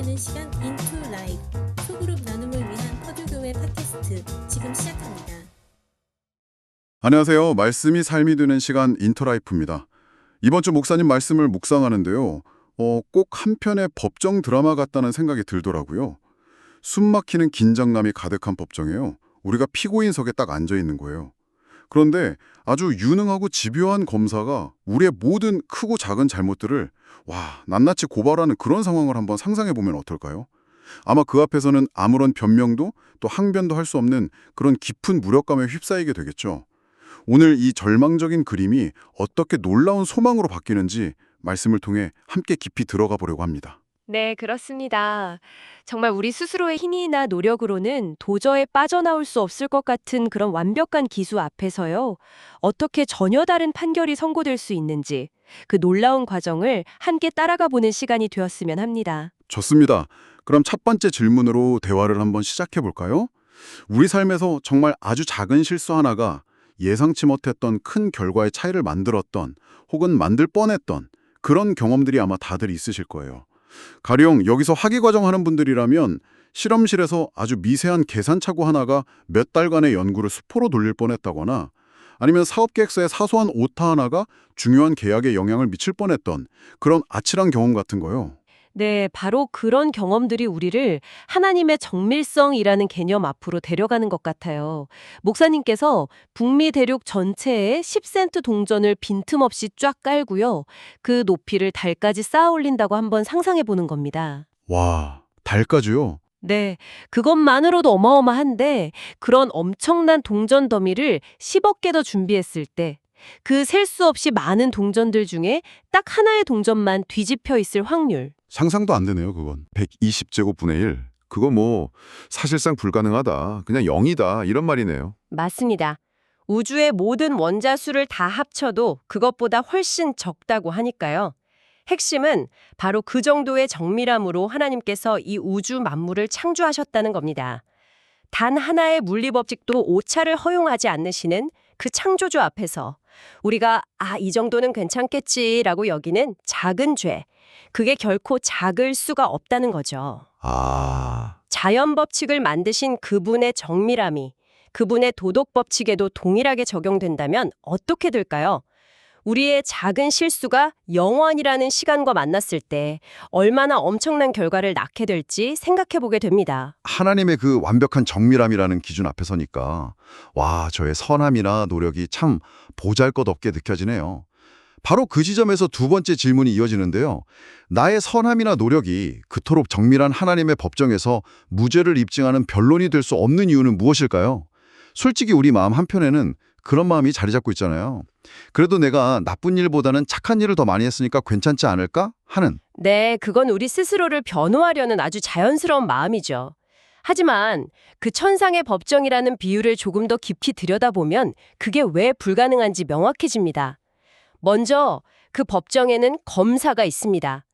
드는 시간 인투 라이프 소그룹 나눔을 위한 퍼듀교회 팟캐스트 지금 시작합니다. 안녕하세요. 말씀이 삶이 되는 시간 인터라이프입니다. 이번 주 목사님 말씀을 묵상하는데요. 꼭 한편의 법정 드라마 같다는 생각이 들더라고요. 숨막히는 긴장감이 가득한 법정이에요. 우리가 피고인석에 딱 앉아 있는 거예요. 그런데 아주 유능하고 집요한 검사가 우리의 모든 크고 작은 잘못들을 낱낱이 고발하는 그런 상황을 한번 상상해 보면 어떨까요? 아마 그 앞에서는 아무런 변명도 또 항변도 할 수 없는 그런 깊은 무력감에 휩싸이게 되겠죠. 오늘 이 절망적인 그림이 어떻게 놀라운 소망으로 바뀌는지 말씀을 통해 함께 깊이 들어가 보려고 합니다. 네, 그렇습니다. 정말 우리 스스로의 힘이나 노력으로는 도저히 빠져나올 수 없을 것 같은 그런 완벽한 기수 앞에서요. 어떻게 전혀 다른 판결이 선고될 수 있는지 그 놀라운 과정을 함께 따라가 보는 시간이 되었으면 합니다. 좋습니다. 그럼 첫 번째 질문으로 대화를 한번 시작해 볼까요? 우리 삶에서 정말 아주 작은 실수 하나가 예상치 못했던 큰 결과의 차이를 만들었던 혹은 만들 뻔했던 그런 경험들이 아마 다들 있으실 거예요. 가령 여기서 학위과정 하는 분들이라면 실험실에서 아주 미세한 계산착오 하나가 몇 달간의 연구를 수포로 돌릴 뻔했다거나 아니면 사업계획서의 사소한 오타 하나가 중요한 계약에 영향을 미칠 뻔했던 그런 아찔한 경험 같은 거요. 네, 바로 그런 경험들이 우리를 하나님의 정밀성이라는 개념 앞으로 데려가는 것 같아요. 목사님께서 북미 대륙 전체에 10센트 동전을 빈틈없이 쫙 깔고요. 그 높이를 달까지 쌓아 올린다고 한번 상상해 보는 겁니다. 와, 달까지요? 네, 그것만으로도 어마어마한데 그런 엄청난 동전 더미를 10억 개 더 준비했을 때 그 셀 수 없이 많은 동전들 중에 딱 하나의 동전만 뒤집혀 있을 확률. 상상도 안 되네요, 그건. 120제곱분의 1. 그거 사실상 불가능하다. 그냥 0이다. 이런 말이네요. 맞습니다. 우주의 모든 원자수를 다 합쳐도 그것보다 훨씬 적다고 하니까요. 핵심은 바로 그 정도의 정밀함으로 하나님께서 이 우주 만물을 창조하셨다는 겁니다. 단 하나의 물리법칙도 오차를 허용하지 않으시는 그 창조주 앞에서 우리가 이 정도는 괜찮겠지라고 여기는 작은 죄, 그게 결코 작을 수가 없다는 거죠. 아, 자연 법칙을 만드신 그분의 정밀함이 그분의 도덕 법칙에도 동일하게 적용된다면 어떻게 될까요? 우리의 작은 실수가 영원이라는 시간과 만났을 때 얼마나 엄청난 결과를 낳게 될지 생각해 보게 됩니다. 하나님의 그 완벽한 정밀함이라는 기준 앞에 서니까 저의 선함이나 노력이 참 보잘것없게 느껴지네요. 바로 그 지점에서 두 번째 질문이 이어지는데요. 나의 선함이나 노력이 그토록 정밀한 하나님의 법정에서 무죄를 입증하는 변론이 될 수 없는 이유는 무엇일까요? 솔직히 우리 마음 한편에는 그런 마음이 자리 잡고 있잖아요. 그래도 내가 나쁜 일보다는 착한 일을 더 많이 했으니까 괜찮지 않을까 하는. 네, 그건 우리 스스로를 변호하려는 아주 자연스러운 마음이죠. 하지만 그 천상의 법정이라는 비유를 조금 더 깊이 들여다보면 그게 왜 불가능한지 명확해집니다. 먼저 그 법정에는 검사가 있습니다.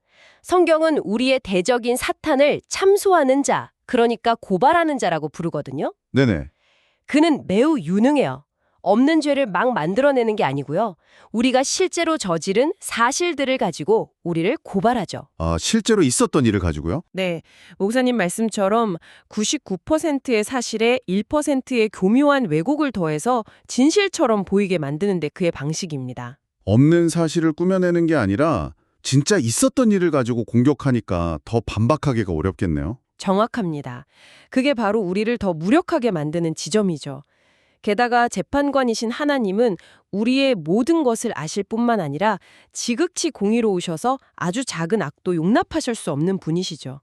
성경은 우리의 대적인 사탄을 참소하는 자, 그러니까 고발하는 자라고 부르거든요. 네네. 그는 매우 유능해요. 없는 죄를 막 만들어내는 게 아니고요. 우리가 실제로 저지른 사실들을 가지고 우리를 고발하죠. 실제로 있었던 일을 가지고요? 네, 목사님 말씀처럼 99%의 사실에 1%의 교묘한 왜곡을 더해서 진실처럼 보이게 만드는 데 그의 방식입니다. 없는 사실을 꾸며내는 게 아니라 진짜 있었던 일을 가지고 공격하니까 더 반박하기가 어렵겠네요. 정확합니다. 그게 바로 우리를 더 무력하게 만드는 지점이죠. 게다가 재판관이신 하나님은 우리의 모든 것을 아실 뿐만 아니라 지극히 공의로우셔서 아주 작은 악도 용납하실 수 없는 분이시죠.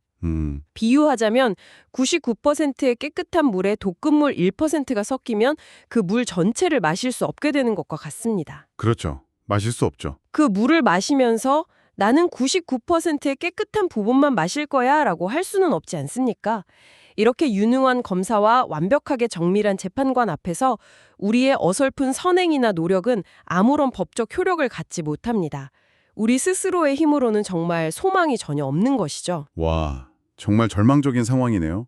비유하자면 99%의 깨끗한 물에 독극물 1%가 섞이면 그 물 전체를 마실 수 없게 되는 것과 같습니다. 그렇죠. 마실 수 없죠. 그 물을 마시면서 나는 99%의 깨끗한 부분만 마실 거야 라고 할 수는 없지 않습니까? 이렇게 유능한 검사와 완벽하게 정밀한 재판관 앞에서 우리의 어설픈 선행이나 노력은 아무런 법적 효력을 갖지 못합니다. 우리 스스로의 힘으로는 정말 소망이 전혀 없는 것이죠. 와, 정말 절망적인 상황이네요.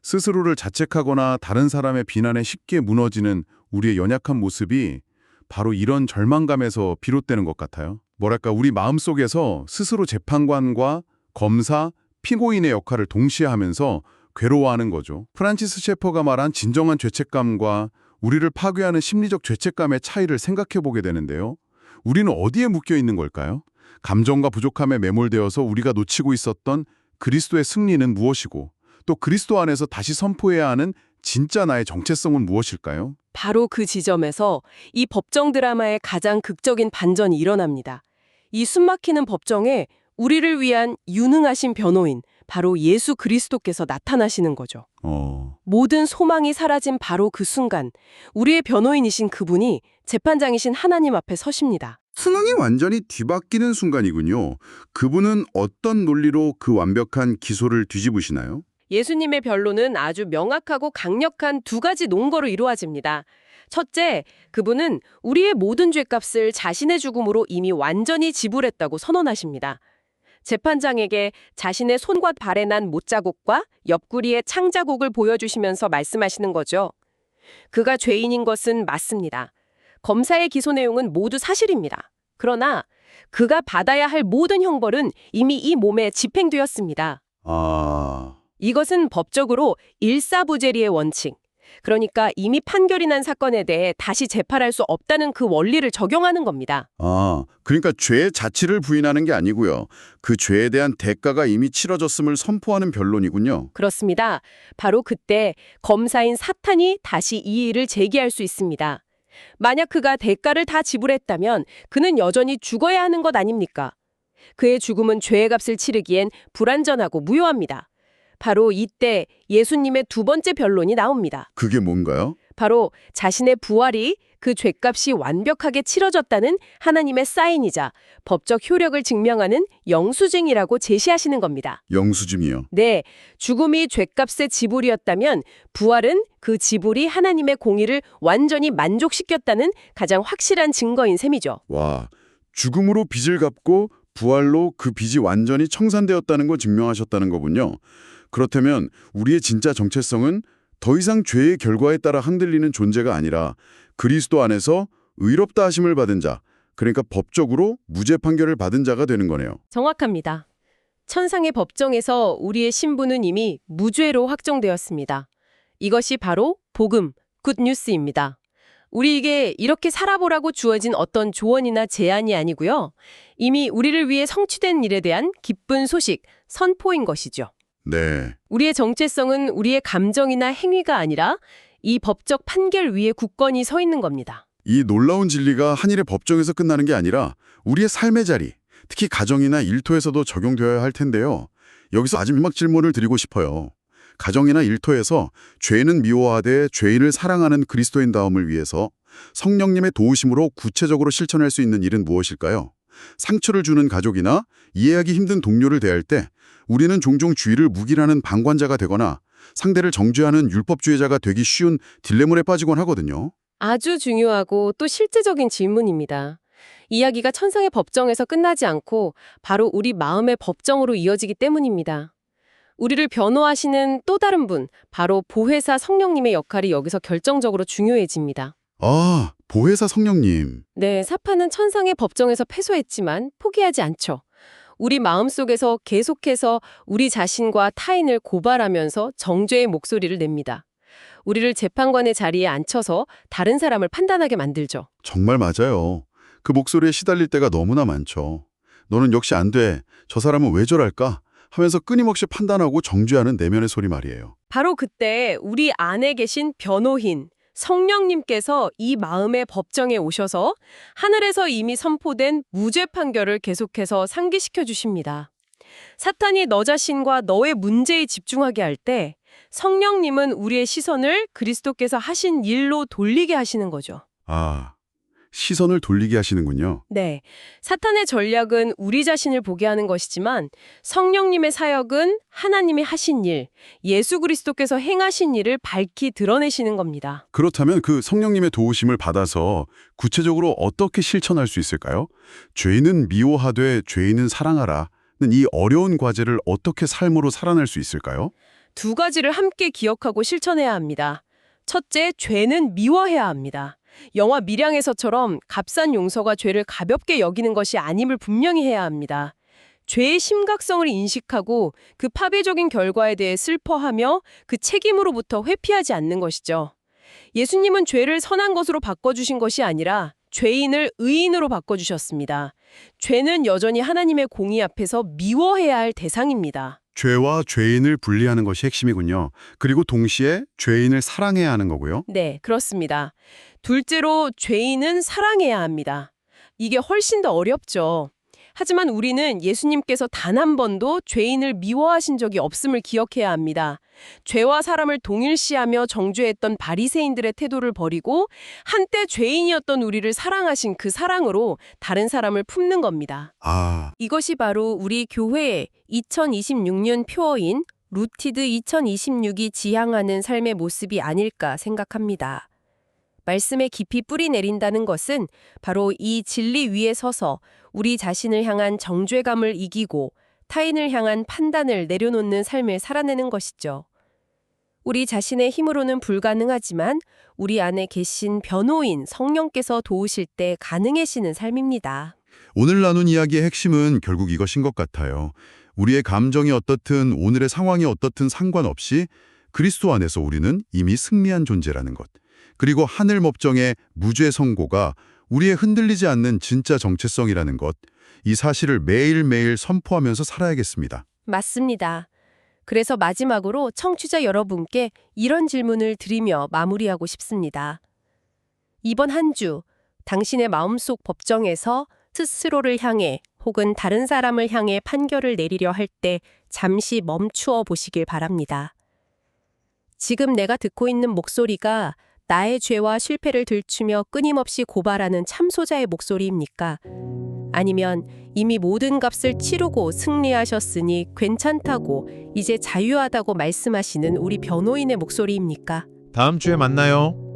스스로를 자책하거나 다른 사람의 비난에 쉽게 무너지는 우리의 연약한 모습이 바로 이런 절망감에서 비롯되는 것 같아요. 뭐랄까, 우리 마음속에서 스스로 재판관과 검사, 피고인의 역할을 동시에 하면서 괴로워하는 거죠. 프란치스 셰퍼가 말한 진정한 죄책감과 우리를 파괴하는 심리적 죄책감의 차이를 생각해 보게 되는데요. 우리는 어디에 묶여 있는 걸까요? 감정과 부족함에 매몰되어서 우리가 놓치고 있었던 그리스도의 승리는 무엇이고, 또 그리스도 안에서 다시 선포해야 하는 진짜 나의 정체성은 무엇일까요? 바로 그 지점에서 이 법정 드라마의 가장 극적인 반전이 일어납니다. 이 숨막히는 법정에 우리를 위한 유능하신 변호인, 바로 예수 그리스도께서 나타나시는 거죠. 모든 소망이 사라진 바로 그 순간, 우리의 변호인이신 그분이 재판장이신 하나님 앞에 서십니다. 상황이 완전히 뒤바뀌는 순간이군요. 그분은 어떤 논리로 그 완벽한 기소를 뒤집으시나요? 예수님의 변론은 아주 명확하고 강력한 두 가지 논거로 이루어집니다. 첫째, 그분은 우리의 모든 죄값을 자신의 죽음으로 이미 완전히 지불했다고 선언하십니다. 재판장에게 자신의 손과 발에 난 못자국과 옆구리의 창자국을 보여주시면서 말씀하시는 거죠. 그가 죄인인 것은 맞습니다. 검사의 기소 내용은 모두 사실입니다. 그러나 그가 받아야 할 모든 형벌은 이미 이 몸에 집행되었습니다. 이것은 법적으로 일사부재리의 원칙, 그러니까 이미 판결이 난 사건에 대해 다시 재판할 수 없다는 그 원리를 적용하는 겁니다. 그러니까 죄의 자치를 부인하는 게 아니고요. 그 죄에 대한 대가가 이미 치러졌음을 선포하는 변론이군요. 그렇습니다. 바로 그때 검사인 사탄이 다시 이 일을 제기할 수 있습니다. 만약 그가 대가를 다 지불했다면 그는 여전히 죽어야 하는 것 아닙니까? 그의 죽음은 죄의 값을 치르기엔 불완전하고 무효합니다. 바로 이때 예수님의 두 번째 변론이 나옵니다. 그게 뭔가요? 바로 자신의 부활이 그 죄값이 완벽하게 치러졌다는 하나님의 사인이자 법적 효력을 증명하는 영수증이라고 제시하시는 겁니다. 영수증이요? 네, 죽음이 죄값의 지불이었다면 부활은 그 지불이 하나님의 공의를 완전히 만족시켰다는 가장 확실한 증거인 셈이죠. 와, 죽음으로 빚을 갚고 부활로 그 빚이 완전히 청산되었다는 걸 증명하셨다는 거군요. 그렇다면 우리의 진짜 정체성은 더 이상 죄의 결과에 따라 흔들리는 존재가 아니라 그리스도 안에서 의롭다 하심을 받은 자, 그러니까 법적으로 무죄 판결을 받은 자가 되는 거네요. 정확합니다. 천상의 법정에서 우리의 신분은 이미 무죄로 확정되었습니다. 이것이 바로 복음, 굿뉴스입니다. 우리에게 이렇게 살아보라고 주어진 어떤 조언이나 제안이 아니고요. 이미 우리를 위해 성취된 일에 대한 기쁜 소식, 선포인 것이죠. 네. 우리의 정체성은 우리의 감정이나 행위가 아니라 이 법적 판결 위에 굳건히 서 있는 겁니다. 이 놀라운 진리가 한일의 법정에서 끝나는 게 아니라 우리의 삶의 자리, 특히 가정이나 일터에서도 적용되어야 할 텐데요. 여기서 마지막 질문을 드리고 싶어요. 가정이나 일터에서 죄인은 미워하되 죄인을 사랑하는 그리스도인다움을 위해서 성령님의 도우심으로 구체적으로 실천할 수 있는 일은 무엇일까요? 상처를 주는 가족이나 이해하기 힘든 동료를 대할 때 우리는 종종 주의를 묵인하는 방관자가 되거나 상대를 정죄하는 율법주의자가 되기 쉬운 딜레마에 빠지곤 하거든요. 아주 중요하고 또 실제적인 질문입니다. 이야기가 천상의 법정에서 끝나지 않고 바로 우리 마음의 법정으로 이어지기 때문입니다. 우리를 변호하시는 또 다른 분, 바로 보혜사 성령님의 역할이 여기서 결정적으로 중요해집니다. 보혜사 성령님. 네, 사탄은 천상의 법정에서 패소했지만 포기하지 않죠. 우리 마음속에서 계속해서 우리 자신과 타인을 고발하면서 정죄의 목소리를 냅니다. 우리를 재판관의 자리에 앉혀서 다른 사람을 판단하게 만들죠. 정말 맞아요. 그 목소리에 시달릴 때가 너무나 많죠. 너는 역시 안 돼. 저 사람은 왜 저럴까? 하면서 끊임없이 판단하고 정죄하는 내면의 소리 말이에요. 바로 그때 우리 안에 계신 변호인, 성령님께서 이 마음의 법정에 오셔서 하늘에서 이미 선포된 무죄 판결을 계속해서 상기시켜 주십니다. 사탄이 너 자신과 너의 문제에 집중하게 할 때 성령님은 우리의 시선을 그리스도께서 하신 일로 돌리게 하시는 거죠. 시선을 돌리게 하시는군요. 네, 사탄의 전략은 우리 자신을 보게 하는 것이지만 성령님의 사역은 하나님이 하신 일, 예수 그리스도께서 행하신 일을 밝히 드러내시는 겁니다. 그렇다면 그 성령님의 도우심을 받아서 구체적으로 어떻게 실천할 수 있을까요? 죄인은 미워하되 죄인은 사랑하라는 이 어려운 과제를 어떻게 삶으로 살아낼 수 있을까요? 두 가지를 함께 기억하고 실천해야 합니다. 첫째, 죄는 미워해야 합니다. 영화 밀양에서처럼 값싼 용서가 죄를 가볍게 여기는 것이 아님을 분명히 해야 합니다. 죄의 심각성을 인식하고 그 파괴적인 결과에 대해 슬퍼하며 그 책임으로부터 회피하지 않는 것이죠. 예수님은 죄를 선한 것으로 바꿔주신 것이 아니라 죄인을 의인으로 바꿔주셨습니다. 죄는 여전히 하나님의 공의 앞에서 미워해야 할 대상입니다. 죄와 죄인을 분리하는 것이 핵심이군요. 그리고 동시에 죄인을 사랑해야 하는 거고요. 네, 그렇습니다. 둘째로 죄인은 사랑해야 합니다. 이게 훨씬 더 어렵죠. 하지만 우리는 예수님께서 단 한 번도 죄인을 미워하신 적이 없음을 기억해야 합니다. 죄와 사람을 동일시하며 정죄했던 바리새인들의 태도를 버리고 한때 죄인이었던 우리를 사랑하신 그 사랑으로 다른 사람을 품는 겁니다. 이것이 바로 우리 교회의 2026년 표어인 루티드 2026이 지향하는 삶의 모습이 아닐까 생각합니다. 말씀에 깊이 뿌리 내린다는 것은 바로 이 진리 위에 서서 우리 자신을 향한 정죄감을 이기고 타인을 향한 판단을 내려놓는 삶을 살아내는 것이죠. 우리 자신의 힘으로는 불가능하지만 우리 안에 계신 변호인 성령께서 도우실 때 가능해지는 삶입니다. 오늘 나눈 이야기의 핵심은 결국 이것인 것 같아요. 우리의 감정이 어떻든 오늘의 상황이 어떻든 상관없이 그리스도 안에서 우리는 이미 승리한 존재라는 것. 그리고 하늘 법정의 무죄 선고가 우리의 흔들리지 않는 진짜 정체성이라는 것. 이 사실을 매일매일 선포하면서 살아야겠습니다. 맞습니다. 그래서 마지막으로 청취자 여러분께 이런 질문을 드리며 마무리하고 싶습니다. 이번 한 주 당신의 마음속 법정에서 스스로를 향해 혹은 다른 사람을 향해 판결을 내리려 할 때 잠시 멈추어 보시길 바랍니다. 지금 내가 듣고 있는 목소리가 나의 죄와 실패를 들추며 끊임없이 고발하는 참소자의 목소리입니까? 아니면 이미 모든 값을 치르고 승리하셨으니 괜찮다고 이제 자유하다고 말씀하시는 우리 변호인의 목소리입니까? 다음 주에 만나요.